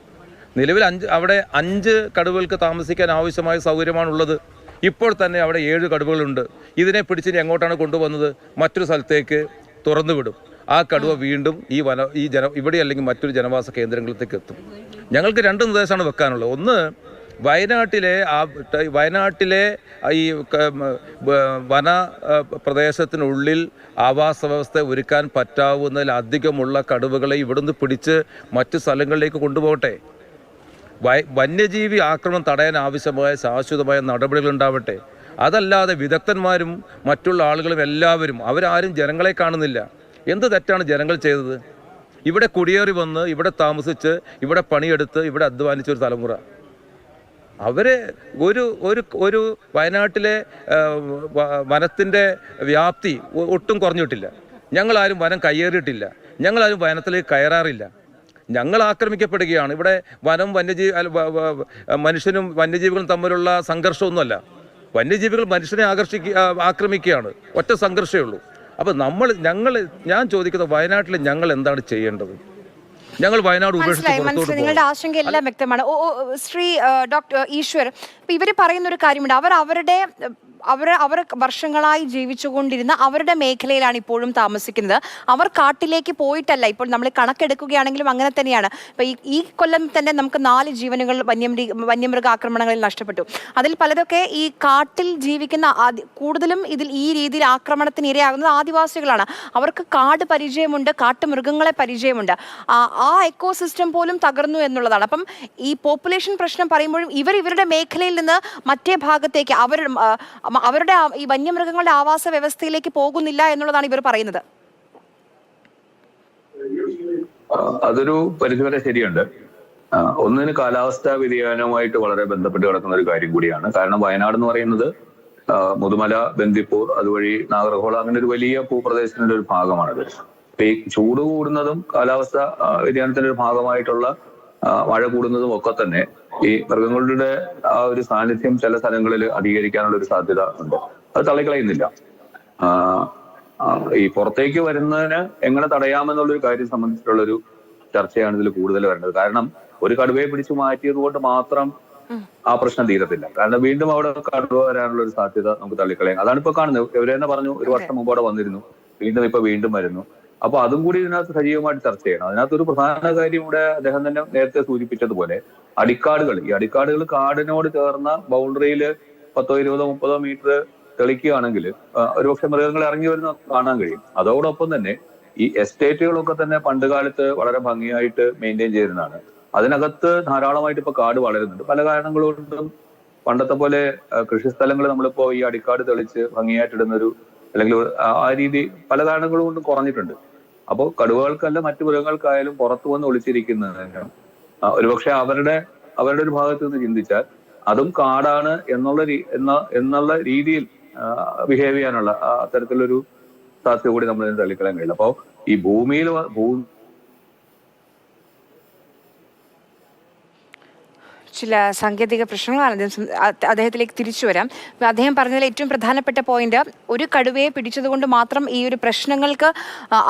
നിലവിൽ അവിടെ 5 കടുവകൾക്ക് താമസിക്കാൻ ആവശ്യമായ സൗകര്യമാണുള്ളത്. ഇപ്പോൾ തന്നെ അവിടെ 7 കടുവകളുണ്ട്. ഇതിനെ പിടിച്ചിട്ട് എങ്ങോട്ടാണ് കൊണ്ടുവന്നത്? മറ്റൊരു സ്ഥലത്തേക്ക് തുറന്നുവിടും. ആ കടുവ വീണ്ടും ഇവിടെ അല്ലെങ്കിൽ മറ്റൊരു ജനവാസ കേന്ദ്രങ്ങളിലേക്ക് എത്തും. ഞങ്ങൾക്ക് 2 നിർദ്ദേശമാണ് വെക്കാനുള്ളത്. ഒന്ന്, വയനാട്ടിലെ ഈ വന പ്രദേശത്തിനുള്ളിൽ ആവാസ വ്യവസ്ഥ ഒരുക്കാൻ പറ്റാവുന്നതിലധികമുള്ള കടുവകളെ ഇവിടുന്ന് പിടിച്ച് മറ്റു സ്ഥലങ്ങളിലേക്ക് കൊണ്ടുപോകട്ടെ. വന്യജീവി ആക്രമണം തടയാൻ ആവശ്യമായ ശാശ്വതമായ നടപടികൾ ഉണ്ടാവട്ടെ. അതല്ലാതെ വിദഗ്ധന്മാരും മറ്റുള്ള ആളുകളും എല്ലാവരും അവരാരും ജനങ്ങളെ കാണുന്നില്ല. എന്ത് തെറ്റാണ് ജനങ്ങൾ ചെയ്തത്? ഇവിടെ കുടിയേറി വന്ന് ഇവിടെ താമസിച്ച് ഇവിടെ പണിയെടുത്ത് ഇവിടെ അധ്വാനിച്ചൊരു തലമുറ, അവരെ ഒരു വയനാട്ടിലെ വനത്തിൻ്റെ വ്യാപ്തി ഒട്ടും കുറഞ്ഞിട്ടില്ല. ഞങ്ങളാരും വനം കയ്യേറിയിട്ടില്ല. ഞങ്ങളാരും വനത്തിലേക്ക് കയറാറില്ല. ഞങ്ങൾ ആക്രമിക്കപ്പെടുകയാണ്. ഇവിടെ മനുഷ്യനും വന്യജീവികളും തമ്മിലുള്ള സംഘർഷമൊന്നുമല്ല. വന്യജീവികൾ മനുഷ്യനെ ആക്രമിക്കുകയാണ്. ഒറ്റ സംഘർഷമേ ഉള്ളൂ. അപ്പോൾ ഞാൻ ചോദിക്കുന്നത് വയനാട്ടിൽ ഞങ്ങൾ എന്താണ് ചെയ്യേണ്ടത്? ഞങ്ങൾ വയനാട് ഉപേക്ഷിച്ച് നിങ്ങളുടെ ആശങ്ക എല്ലാം വ്യക്തമാണ്. ശ്രീ ഡോക്ടർ ഈശ്വർ, ഇപ്പൊ ഇവർ പറയുന്ന ഒരു കാര്യമുണ്ട്. അവർ വർഷങ്ങളായി ജീവിച്ചുകൊണ്ടിരുന്ന അവരുടെ മേഖലയിലാണ് ഇപ്പോഴും താമസിക്കുന്നത്. അവർ കാട്ടിലേക്ക് പോയിട്ടല്ല. ഇപ്പോൾ നമ്മൾ കണക്കെടുക്കുകയാണെങ്കിലും അങ്ങനെ തന്നെയാണ്. ഇപ്പൊ ഈ കൊല്ലം തന്നെ നമുക്ക് 4 ജീവനുകൾ വന്യമൃഗ ആക്രമണങ്ങളിൽ നഷ്ടപ്പെട്ടു. അതിൽ പലതൊക്കെ ഈ കാട്ടിൽ ജീവിക്കുന്ന കൂടുതലും ഈ രീതിയിൽ ആക്രമണത്തിന് ഇരയാകുന്നത് ആദിവാസികളാണ്. അവർക്ക് കാട് പരിചയമുണ്ട്, കാട്ടുമൃഗങ്ങളെ പരിചയമുണ്ട്. ആ എക്കോസിസ്റ്റം പോലും തകർന്നു എന്നുള്ളതാണ്. അപ്പം ഈ പോപ്പുലേഷൻ പ്രശ്നം പറയുമ്പോഴും ഇവരുടെ മേഖലയിൽ നിന്ന് മറ്റേ ഭാഗത്തേക്ക് അവരുടെ ഈ വന്യമൃഗങ്ങളുടെ ആവാസ വ്യവസ്ഥയിലേക്ക് പോകുന്നില്ല എന്നുള്ളതാണ് ഇവർ പറയുന്നത്. അതൊരു പരിധിവരെ ശരിയുണ്ട്. ഒന്നിന് കാലാവസ്ഥാ വ്യതിയാനവുമായിട്ട് വളരെ ബന്ധപ്പെട്ട് കിടക്കുന്ന ഒരു കാര്യം കൂടിയാണ്. കാരണം വയനാട് എന്ന് പറയുന്നത് മുതുമല, ബന്ദിപ്പൂർ, അതുവഴി നാഗർഹോള, അങ്ങനെ ഒരു വലിയ ഭൂപ്രദേശത്തിന്റെ ഒരു ഭാഗമാണിത്. അപ്പൊ ഈ ചൂട് കൂടുന്നതും കാലാവസ്ഥ വ്യതിയാനത്തിന്റെ ഒരു ഭാഗമായിട്ടുള്ള മഴ കൂടുന്നതും ഒക്കെ തന്നെ ഈ മൃഗങ്ങളുടെ ആ ഒരു സാന്നിധ്യം ചില സ്ഥലങ്ങളിൽ അധികരിക്കാനുള്ള ഒരു സാധ്യത ഉണ്ട്. അത് തള്ളിക്കളയുന്നില്ല. ഈ പുറത്തേക്ക് വരുന്നതിന് എങ്ങനെ തടയാമെന്നുള്ളൊരു കാര്യം സംബന്ധിച്ചിട്ടുള്ളൊരു ചർച്ചയാണ് ഇതിൽ കൂടുതൽ വരേണ്ടത്. കാരണം ഒരു കടുവയെ പിടിച്ചു മാറ്റിയത് കൊണ്ട് മാത്രം ആ പ്രശ്നം തീരത്തില്ല. കാരണം വീണ്ടും അവിടെ കടുവ വരാനുള്ള ഒരു സാധ്യത നമുക്ക് തള്ളിക്കളയാം. അതാണ് ഇപ്പൊ കാണുന്നത്. ഇവര് തന്നെ പറഞ്ഞു, ഒരു വർഷം മുമ്പ് അവിടെ വന്നിരുന്നു, വീണ്ടും വരുന്നു. അപ്പൊ അതും കൂടി ഇതിനകത്ത് സജീവമായിട്ട് ചർച്ച ചെയ്യണം. അതിനകത്തൊരു പ്രധാന കാര്യം ഇവിടെ അദ്ദേഹം തന്നെ നേരത്തെ സൂചിപ്പിച്ചതുപോലെ അടിക്കാടുകൾ, ഈ അടിക്കാടുകൾ കാടിനോട് ചേർന്ന ബൗണ്ടറിയിൽ 10, 20, 30 മീറ്റർ തെളിക്കുകയാണെങ്കിൽ ഒരുപക്ഷെ മൃഗങ്ങൾ ഇറങ്ങി വരുന്ന കാണാൻ കഴിയും. അതോടൊപ്പം തന്നെ ഈ എസ്റ്റേറ്റുകളൊക്കെ തന്നെ പണ്ട് കാലത്ത് വളരെ ഭംഗിയായിട്ട് മെയിൻറ്റെയിൻ ചെയ്തിരുന്നതാണ്. അതിനകത്ത് ധാരാളമായിട്ട് ഇപ്പൊ കാട് വളരുന്നുണ്ട്. പല കാരണങ്ങൾ കൊണ്ടും പണ്ടത്തെ പോലെ കൃഷിസ്ഥലങ്ങൾ നമ്മളിപ്പോ ഈ അടിക്കാട് തെളിച്ച് ഭംഗിയായിട്ടിടുന്നൊരു, അല്ലെങ്കിൽ ആ രീതി പല കാരണങ്ങൾ കൊണ്ടും കുറഞ്ഞിട്ടുണ്ട്. അപ്പോൾ കടുവകൾക്കല്ല മറ്റു മൃഗങ്ങൾക്കായാലും പുറത്തു വന്ന് ഒളിച്ചിരിക്കുന്നതിന് ഒരുപക്ഷെ അവരുടെ ഒരു ഭാഗത്ത് നിന്ന് ചിന്തിച്ചാൽ അതും കാടാണ് എന്നുള്ള രീതിയിൽ ബിഹേവ് ചെയ്യാനുള്ള അത്തരത്തിലൊരു സാധ്യത കൂടി നമ്മൾ തള്ളിക്കളയാൻ കഴിയില്ല. അപ്പോൾ ഈ ഭൂമിയിൽ ചില സാങ്കേതിക പ്രശ്നങ്ങളാണ്. അദ്ദേഹത്തിലേക്ക് തിരിച്ചു വരാം. അദ്ദേഹം പറഞ്ഞതിൽ ഏറ്റവും പ്രധാനപ്പെട്ട പോയിന്റ്, ഒരു കടുവയെ പിടിച്ചതുകൊണ്ട് മാത്രം ഈ ഒരു പ്രശ്നങ്ങൾക്ക്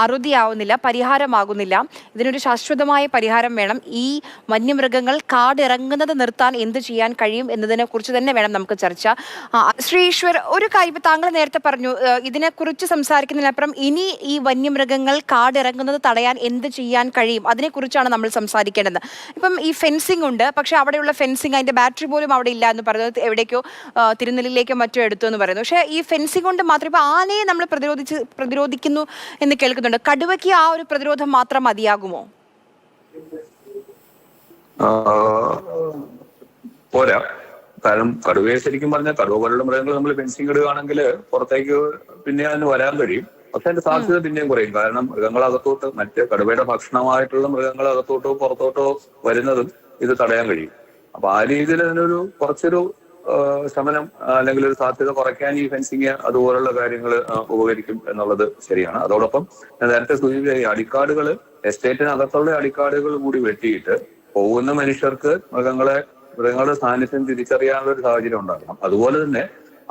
അറുതിയാവുന്നില്ല, പരിഹാരമാകുന്നില്ല. ഇതിനൊരു ശാശ്വതമായ പരിഹാരം വേണം. ഈ വന്യമൃഗങ്ങൾ കാടിറങ്ങുന്നത് നിർത്താൻ എന്ത് ചെയ്യാൻ കഴിയും എന്നതിനെ കുറിച്ച് തന്നെ വേണം നമുക്ക് ചർച്ച. ശ്രീ ഈശ്വർ, ഒരു കാര്യം താങ്കൾ നേരത്തെ പറഞ്ഞു, ഇതിനെക്കുറിച്ച് സംസാരിക്കുന്നതിനപ്പുറം ഇനി ഈ വന്യമൃഗങ്ങൾ കാടിറങ്ങുന്നത് തടയാൻ എന്ത് ചെയ്യാൻ കഴിയും, അതിനെക്കുറിച്ചാണ് നമ്മൾ സംസാരിക്കേണ്ടത്. ഇപ്പം ഈ ഫെൻസിംഗ് ഉണ്ട്, പക്ഷെ അവിടെയുള്ള ഫെൻസിങ്, അതിന്റെ ബാറ്ററി പോലും അവിടെ ഇല്ല എന്ന് പറയുന്നത്, എവിടേക്കോ തിരുനെല്ലിയിലേക്കോ മറ്റോ എടുത്തു എന്ന് പറയുന്നു. പക്ഷേ ഈ ഫെൻസിംഗ് കൊണ്ട് മാത്രം ഇപ്പൊ ആനയെ നമ്മൾ പ്രതിരോധിക്കുന്നു എന്ന് കേൾക്കുന്നുണ്ട്. കടുവയ്ക്ക് ആ ഒരു പ്രതിരോധം മാത്രം മതിയാകുമോ? പോരാ. കാരണം കടുവയെ ശരിക്കും പറഞ്ഞാൽ കടുവ പോലുള്ള മൃഗങ്ങൾ നമ്മൾ ഫെൻസിങ് ഇടുകയാണെങ്കിൽ പുറത്തേക്ക് പിന്നെ അതിന് വരാൻ കഴിയും. പക്ഷെ അതിന്റെ സാധ്യത പിന്നെയും കുറയും. കാരണം മൃഗങ്ങളകത്തോട്ട്, മറ്റ് കടുവയുടെ ഭക്ഷണമായിട്ടുള്ള മൃഗങ്ങളകത്തോട്ടോ പുറത്തോട്ടോ വരുന്നതും ഇത് തടയാൻ കഴിയും. അപ്പൊ ആ രീതിയിൽ അതിനൊരു കുറച്ചൊരു ശമനം അല്ലെങ്കിൽ ഒരു സാധ്യത കുറയ്ക്കാൻ ഈ ഫെൻസിങ് അതുപോലുള്ള കാര്യങ്ങൾ ഉപകരിക്കും എന്നുള്ളത് ശരിയാണ്. അതോടൊപ്പം നേരത്തെ സൂചിപ്പിച്ച ഈ അടിക്കാടുകൾ, എസ്റ്റേറ്റിനകത്തുള്ള അടിക്കാടുകൾ കൂടി വെട്ടിയിട്ട് പോകുന്ന മനുഷ്യർക്ക് മൃഗങ്ങളുടെ സാന്നിധ്യം തിരിച്ചറിയാനുള്ള ഒരു സാഹചര്യം ഉണ്ടാകണം. അതുപോലെ തന്നെ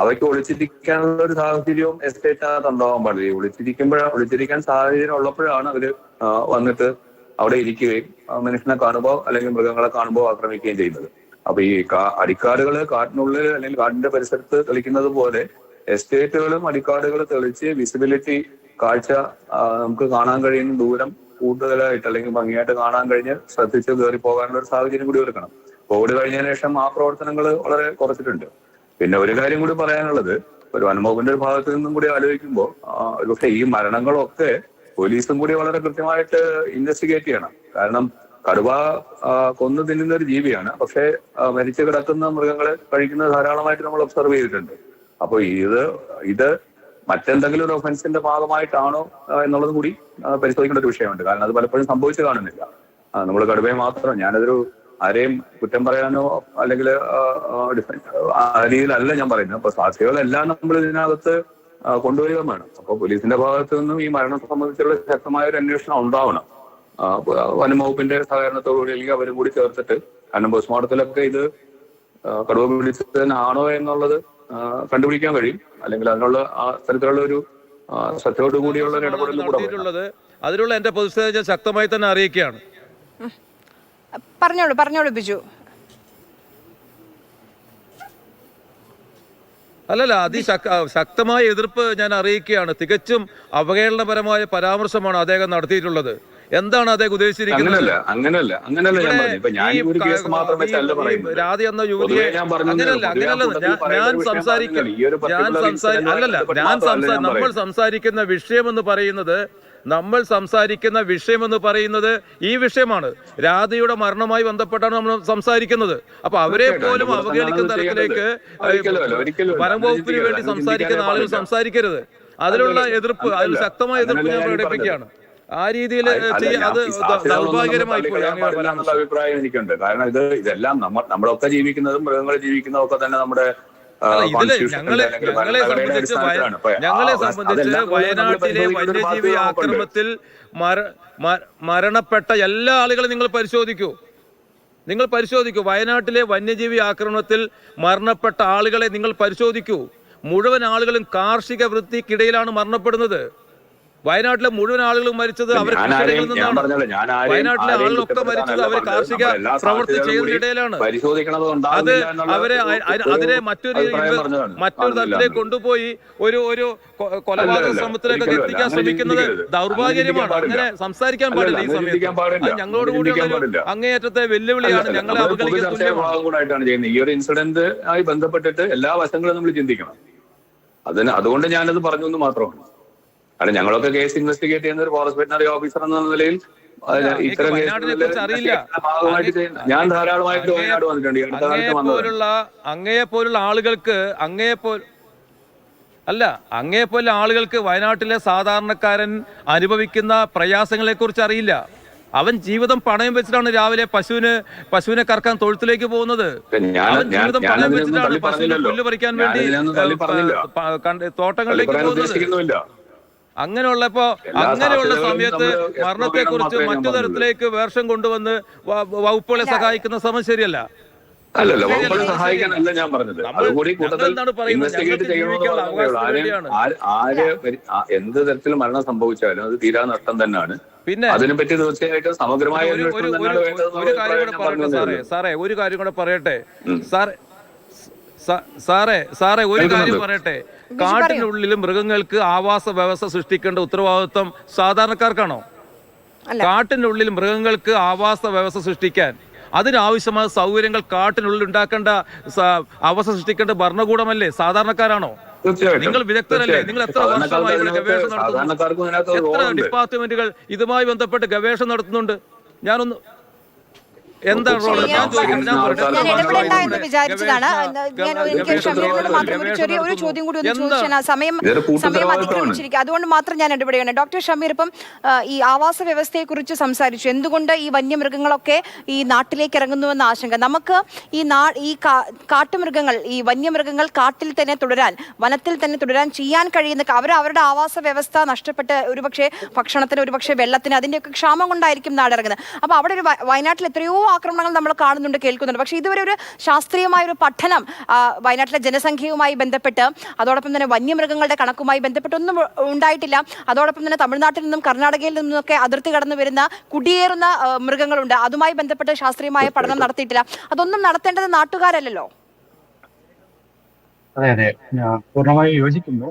അവയ്ക്ക് ഒളിച്ചിരിക്കാനുള്ള ഒരു സാഹചര്യവും എസ്റ്റേറ്റിനകത്ത് ഉണ്ടാവാൻ പാടില്ല. ഒളിച്ചിരിക്കാൻ സാഹചര്യം ഉള്ളപ്പോഴാണ് അവര് വന്നിട്ട് അവിടെ ഇരിക്കുകയും മനുഷ്യനെ കാണുമ്പോൾ അല്ലെങ്കിൽ മൃഗങ്ങളെ കാണുമ്പോൾ ആക്രമിക്കുകയും ചെയ്യുന്നത്. അപ്പൊ ഈ അടിക്കാടുകൾ കാട്ടിനുള്ളിൽ അല്ലെങ്കിൽ കാടിന്റെ പരിസരത്ത് തെളിക്കുന്നത് പോലെ എസ്റ്റേറ്റുകളും അടിക്കാടുകൾ തെളിച്ച് വിസിബിലിറ്റി, കാഴ്ച നമുക്ക് കാണാൻ കഴിയുന്ന ദൂരം കൂടുതലായിട്ട് അല്ലെങ്കിൽ ഭംഗിയായിട്ട് കാണാൻ കഴിഞ്ഞ് ശ്രദ്ധിച്ച് കയറി പോകാനുള്ള ഒരു സാഹചര്യം കൂടി ഒരുക്കണം. കോവിഡ് കഴിഞ്ഞതിന് ശേഷം ആ പ്രവർത്തനങ്ങൾ വളരെ കുറച്ചിട്ടുണ്ട്. പിന്നെ ഒരു കാര്യം കൂടി പറയാനുള്ളത്, ഒരു വനംവകുപ്പിന്റെ ഒരു ഭാഗത്ത് നിന്നും കൂടി ആലോചിക്കുമ്പോൾ ഒരുപക്ഷെ ഈ മരണങ്ങളൊക്കെ പോലീസും കൂടി വളരെ കൃത്യമായിട്ട് ഇൻവെസ്റ്റിഗേറ്റ് ചെയ്യണം. കാരണം കടുവ കൊന്നു തിന്നുന്ന ഒരു ജീവിയാണ്. പക്ഷെ മരിച്ചു കിടക്കുന്ന മൃഗങ്ങളെ കഴിക്കുന്നത് ധാരാളമായിട്ട് നമ്മൾ ഒബ്സർവ് ചെയ്തിട്ടുണ്ട്. അപ്പൊ ഇത് മറ്റെന്തെങ്കിലും ഒരു ഒഫൻസിന്റെ ഭാഗമായിട്ടാണോ എന്നുള്ളത് കൂടി പരിശോധിക്കേണ്ട ഒരു വിഷയമുണ്ട്. കാരണം അത് പലപ്പോഴും സംഭവിച്ചു കാണുന്നില്ല. നമ്മൾ കടുവയെ മാത്രം, ഞാനതൊരു ആരെയും കുറ്റം പറയാനോ അല്ലെങ്കിൽ ആ രീതിയിലല്ല ഞാൻ പറയുന്നത്. അപ്പൊ സാക്ഷികളെല്ലാം നമ്മൾ ഇതിനകത്ത് കൊണ്ടുവരിക വേണം. അപ്പൊ പോലീസിന്റെ ഭാഗത്തു നിന്നും ഈ മരണം സംബന്ധിച്ചുള്ള ശക്തമായ ഒരു അന്വേഷണം ഉണ്ടാവണം. വനംവകുപ്പിന്റെ സഹകരണത്തോടുകൂടി അല്ലെങ്കിൽ അവരും കൂടി ചേർത്തിട്ട്. കാരണം പോസ്റ്റ്മോർട്ടത്തിലൊക്കെ ഇത് കടുവ പിടിച്ചതിനാണോ എന്നുള്ളത് കണ്ടുപിടിക്കാൻ കഴിയും. അല്ലെങ്കിൽ അതിനുള്ള ആ തരത്തിലുള്ള ഒരു ശ്രദ്ധയോടുകൂടിയുള്ള ഒരു ഇടപെടലും കൂടെ അതിനുള്ള എന്റെ പൊതുസ്ഥിതി ഞാൻ ശക്തമായി തന്നെ അറിയിക്കുകയാണ്. പറഞ്ഞോളൂ ബിജു. അല്ലല്ല, ശക്തമായ എതിർപ്പ് ഞാൻ അറിയിക്കുകയാണ്. തികച്ചും അവഹേളനപരമായ പരാമർശമാണ് അദ്ദേഹം നടത്തിയിട്ടുള്ളത്. എന്താണ് അദ്ദേഹം ഉദ്ദേശിച്ചിരിക്കുന്നത്? രാധി എന്ന യുവതിയെ നമ്മൾ സംസാരിക്കുന്ന വിഷയം എന്ന് പറയുന്നത് നമ്മൾ സംസാരിക്കുന്ന വിഷയം എന്ന് പറയുന്നത് ഈ വിഷയമാണ്. രാധയുടെ മരണവുമായി ബന്ധപ്പെട്ടാണ് നമ്മൾ സംസാരിക്കുന്നത്. അപ്പൊ അവരെ പോലും അവഹേളിക്കുന്ന തരത്തിലേക്ക് വനം വകുപ്പിന് വേണ്ടി സംസാരിക്കുന്ന ആളുകൾ സംസാരിക്കരുത്. അതിലുള്ള എതിർപ്പ്, അതിൽ ശക്തമായ എതിർപ്പ് ഞാൻ പ്രകടിപ്പിക്കുകയാണ്. ആ രീതിയിൽ അത് ദൗർഭാഗ്യകരമായി പോയി. അഭിപ്രായം എനിക്കുണ്ട്. കാരണം ഇതെല്ലാം നമ്മളൊക്കെ ജീവിക്കുന്നതും മൃഗങ്ങൾ ജീവിക്കുന്നതും ഒക്കെ തന്നെ നമ്മുടെ ഞങ്ങളെ സംബന്ധിച്ച് വയനാട്ടിലെ വന്യജീവി ആക്രമണത്തിൽ മരണപ്പെട്ട എല്ലാ ആളുകളും നിങ്ങൾ പരിശോധിക്കൂ. വയനാട്ടിലെ വന്യജീവി ആക്രമണത്തിൽ മരണപ്പെട്ട ആളുകളെ നിങ്ങൾ പരിശോധിക്കൂ. മുഴുവൻ ആളുകളും കാർഷിക വൃത്തിക്കിടയിലാണ് മരണപ്പെടുന്നത്. വയനാട്ടിലെ മുഴുവൻ ആളുകളും മരിച്ചത് അവർ കൃഷിയിടങ്ങളിൽ നിന്നാണ്. വയനാട്ടിലെ ആളുകളൊക്കെ മരിച്ചത് അവർ കാർഷിക പ്രവൃത്തി ചെയ്യുന്നതിനിടയിലാണ്. അത് അതിനെ മറ്റൊരു തലത്തിലേക്ക് കൊണ്ടുപോയി ഒരു കൊലപാതക ശ്രമത്തിലേക്ക് എത്തിക്കാൻ ശ്രമിക്കുന്നത് ദൗർഭാഗ്യമാണ്. അങ്ങനെ സംസാരിക്കാൻ പാടില്ല ഈ സമയത്ത്. ഞങ്ങളോട് കൂടിയുള്ള അങ്ങേയറ്റത്തെ വെല്ലുവിളിയാണ്. ഞങ്ങളെ അവഗണിക്കാൻ തുല്യമാണ്. ഈ ഒരു ഇൻസിഡന്റ് ആയി ബന്ധപ്പെട്ടിട്ട് എല്ലാ വശങ്ങളും നമ്മൾ ചിന്തിക്കണം. അതുകൊണ്ട് ഞാനത് പറഞ്ഞു എന്ന് മാത്രമാണ്. കാരണം ഞങ്ങളൊക്കെ കേസ് ഇൻവെസ്റ്റിഗേറ്റ് ചെയ്യുന്ന ഒരു ഫോറസ്റ്റ് വെറ്ററിനറി ഓഫീസർ എന്ന നിലയിൽ ഇത്തരം ഭാഗമായിട്ട് ഞാൻ ധാരാളമായിട്ട് വയനാട് വന്നിട്ടുണ്ട്. അടുത്ത കാലത്ത് വന്നത് അങ്ങയെപ്പോലുള്ള ആളുകൾക്ക് വയനാട്ടിലെ സാധാരണക്കാരൻ അനുഭവിക്കുന്ന പ്രയാസങ്ങളെ കുറിച്ച് അറിയില്ല. അവൻ ജീവിതം പണയം വെച്ചിട്ടാണ് രാവിലെ പശുവിനെ കറക്കാൻ തൊഴുത്തിലേക്ക് പോകുന്നത്. ജീവിതം പണയം വെച്ചിട്ടാണ് പശുവിനെ പുല്ല് പറിക്കാൻ വേണ്ടി തോട്ടങ്ങളിലേക്ക് പോകുന്നത്. അങ്ങനെയുള്ള സമയത്ത് മരണത്തെക്കുറിച്ച് മറ്റു തരത്തിലേക്ക് വേർഷം കൊണ്ടുവന്ന് വകുപ്പുകളെ സഹായിക്കുന്ന ശ്രമം ശരിയല്ല. അല്ലല്ല, വകുപ്പുകളെ സഹായിക്കാനല്ല ഞാൻ പറഞ്ഞത്. അതുകൂടി കൂട്ടത്തിൽ ഇൻവെസ്റ്റിഗേറ്റ് ചെയ്യണമെന്നുള്ളതാണ്. എന്ത് തരത്തിൽ മരണം സംഭവിച്ചാലും അത് തീരാ നഷ്ടം തന്നെയാണ്. പിന്നെ അതിനെപ്പറ്റി തീർച്ചയായിട്ടും സമഗ്രമായ ഒരു കാര്യം കൂടെ പറയട്ടെ സാറേ ഒരു കാര്യം പറയട്ടെ. കാട്ടിനുള്ളിൽ മൃഗങ്ങൾക്ക് ആവാസ വ്യവസ്ഥ സൃഷ്ടിക്കേണ്ട ഉത്തരവാദിത്വം സാധാരണക്കാർക്കാണോ? കാട്ടിനുള്ളിൽ മൃഗങ്ങൾക്ക് ആവാസ വ്യവസ്ഥ സൃഷ്ടിക്കാൻ അതിനാവശ്യമായ സൗകര്യങ്ങൾ കാട്ടിനുള്ളിൽ ഉണ്ടാക്കേണ്ട അവസ്ഥ സൃഷ്ടിക്കേണ്ട ഭരണകൂടമല്ലേ, സാധാരണക്കാരാണോ? നിങ്ങൾ വിദഗ്ധരല്ലേ? നിങ്ങൾ എത്ര വർഷമായി ഇവിടെ ഗവേഷണം നടത്തുന്നു? എത്ര ഡിപ്പാർട്ട്മെന്റുകൾ ഇതുമായി ബന്ധപ്പെട്ട് ഗവേഷണം നടത്തുന്നുണ്ട്? എന്താണ് റോള്? ഞാൻ ഇടപെടേണ്ട എന്ന് വിചാരിച്ചതാണ്. എനിക്ക് ഷമീറിനോട് മാത്രം ഒരു ചെറിയ ചോദ്യം കൂടി ഒന്ന് ചോദിച്ചാൽ സമയം അതിക്രമിച്ചിരിക്കുക, അതുകൊണ്ട് മാത്രം ഞാൻ ഇടപെടുകയാണ്. ഡോക്ടർ ഷമീർ, ഇപ്പം ഈ ആവാസ വ്യവസ്ഥയെ കുറിച്ച് സംസാരിച്ചു. എന്തുകൊണ്ട് ഈ വന്യമൃഗങ്ങളൊക്കെ ഈ നാട്ടിലേക്ക് ഇറങ്ങുന്നുവെന്ന ആശങ്ക. നമുക്ക് ഈ കാട്ടുമൃഗങ്ങൾ, ഈ വന്യമൃഗങ്ങൾ കാട്ടിൽ തന്നെ തുടരാൻ, വനത്തിൽ തന്നെ തുടരാൻ ചെയ്യാൻ കഴിയുന്ന അവരുടെ ആവാസ വ്യവസ്ഥ നഷ്ടപ്പെട്ട് ഒരുപക്ഷെ ഭക്ഷണത്തിന്, ഒരുപക്ഷെ വെള്ളത്തിന്, അതിൻ്റെയൊക്കെ ക്ഷാമം കൊണ്ടായിരിക്കും നാടിറങ്ങുന്നത്. അപ്പോൾ അവിടെ ഒരു വയനാട്ടിൽ എത്രയോ ആക്രമണങ്ങൾ നമ്മൾ കാണുന്നുണ്ട്, കേൾക്കുന്നുണ്ട്. പക്ഷേ ഇതുവരെ ഒരു ശാസ്ത്രീയമായ ഒരു പഠനം വയനാട്ടിലെ ജനസംഖ്യയുമായി ബന്ധപ്പെട്ട്, അതോടൊപ്പം തന്നെ വന്യമൃഗങ്ങളുടെ കണക്കുമായി ബന്ധപ്പെട്ടൊന്നും ഉണ്ടായിട്ടില്ല. അതോടൊപ്പം തന്നെ തമിഴ്നാട്ടിൽ നിന്നും കർണാടകയിൽ നിന്നൊക്കെ അതിർത്തി കടന്നു വരുന്ന കുടിയേറുന്ന മൃഗങ്ങളുണ്ട്. അതുമായി ബന്ധപ്പെട്ട് ശാസ്ത്രീയമായ പഠനം നടത്തിയിട്ടില്ല. അതൊന്നും നടത്തേണ്ടത് നാട്ടുകാരല്ലല്ലോ. അതെ അതെ, ഞാൻ പൂർണ്ണമായി യോജിക്കുന്നു.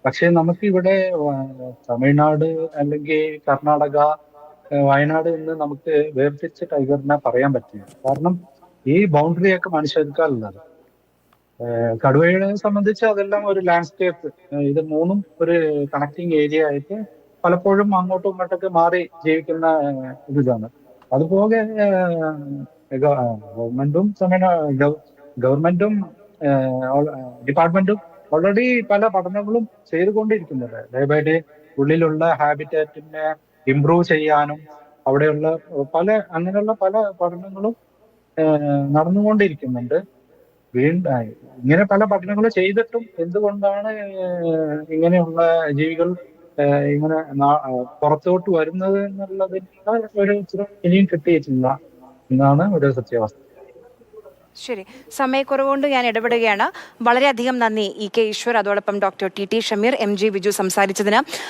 പക്ഷെ നമുക്കിവിടെ തമിഴ്നാട് അല്ലെങ്കിൽ കർണാടക, വയനാട് എന്ന് നമുക്ക് വേർതിരിച്ച് ടൈഗറിനെ പറയാൻ പറ്റില്ല. കാരണം ഈ ബൗണ്ടറിയൊക്കെ മനുഷ്യർക്കാനുള്ളത്. കടുവയെ സംബന്ധിച്ച് അതെല്ലാം ഒരു ലാൻഡ്സ്കേപ്പ്, ഇത് മൂന്നും ഒരു കണക്റ്റിംഗ് ഏരിയ ആയിട്ട് പലപ്പോഴും അങ്ങോട്ടും ഇങ്ങോട്ടൊക്കെ മാറി ജീവിക്കുന്ന ഇതാണ്. അതുപോലെ ഗവൺമെന്റും ഡിപ്പാർട്ട്മെന്റും ഓൾറെഡി പല പഠനങ്ങളും ചെയ്തുകൊണ്ടിരിക്കുന്നുണ്ട്. ഡേ ബൈ ഡേ ഉള്ളിലുള്ള ഹാബിറ്റാറ്റിനെ ഇംപ്രൂവ് ചെയ്യാനും അവിടെയുള്ള അങ്ങനെയുള്ള പല പഠനങ്ങളും നടന്നുകൊണ്ടിരിക്കുന്നുണ്ട്. ഇങ്ങനെ പല പഠനങ്ങൾ ചെയ്തിട്ടും എന്തുകൊണ്ടാണ് ഇങ്ങനെയുള്ള ജീവികൾ ഇങ്ങനെ പുറത്തോട്ട് വരുന്നത് എന്നുള്ളതിനുള്ള ഒരു ഇനിയും കിട്ടിയിട്ടില്ല എന്നാണ് ഒരു സത്യാവസ്ഥ. ശരി, സമയക്കുറവുകൊണ്ട് ഞാൻ ഇടപെടുകയാണ്. വളരെയധികം നന്ദി ഇ കെ ഈശ്വർ, അതോടൊപ്പം doctor T T Shameer, M G Viju സംസാരിച്ചതിന്.